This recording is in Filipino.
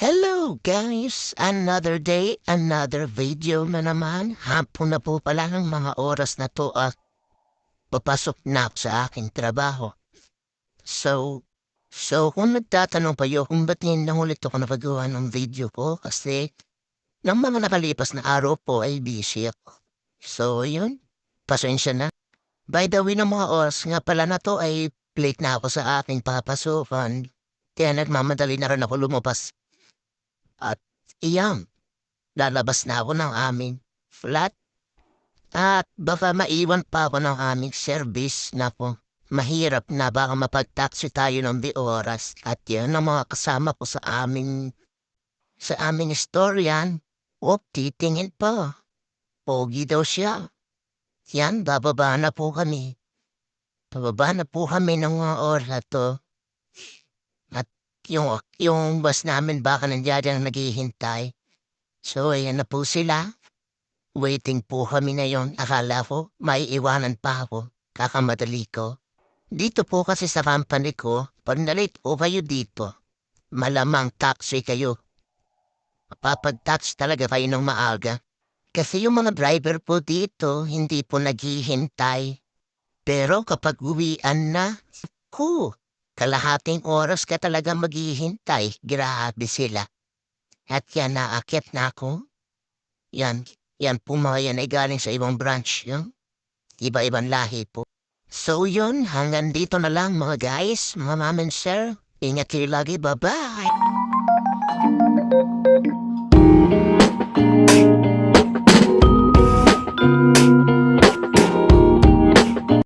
Hello guys! Another day, another video na naman. Hapon na po pala ng mga oras na to at papasok na ako sa aking trabaho. So kung nagtatanong pa kayo kung ba't ngayon lang ulit ako napagawa ng video ko kasi ng mga nakalipas na araw po ay busy ako. So yun, pasensya na. By the way ng mga oras nga pala na to ay late na ako sa aking papasukan. Kaya nagmamadali na rin ako lumabas. At iyan, lalabas na ako ng aming flat at baka maiwan pa ako ng aming service na po. Mahirap na baka mapag-taxi tayo ng di oras at yan ang mga kasama ko sa aming istoryan. O, titingin pa. Pogi daw siya. Yan, bababa na po kami. Bababa na po kami ng mga oras na to. At yung bus namin baka nandiyan naghihintay. So, ayan na po sila. Waiting po kami ngayon. Akala ko, may iwanan pa ako. Kakamadali ko. Dito po kasi sa company ko, pag na-late po kayo dito, malamang taxi kayo. Mapapag-taxi talaga kayo ng maaga. Kasi yung mga driver po dito, hindi po naghihintay. Pero kapag uwian na, kalahating oras ka talaga maghihintay. Grabe sila. At yan, naakyat na ako. Yan po mga yan ay galing sa ibang branch. Yung iba-ibang lahi po. So yun, hanggang dito na lang mga guys, mga ma'am and sir. Ingat kayo lagi, bye-bye!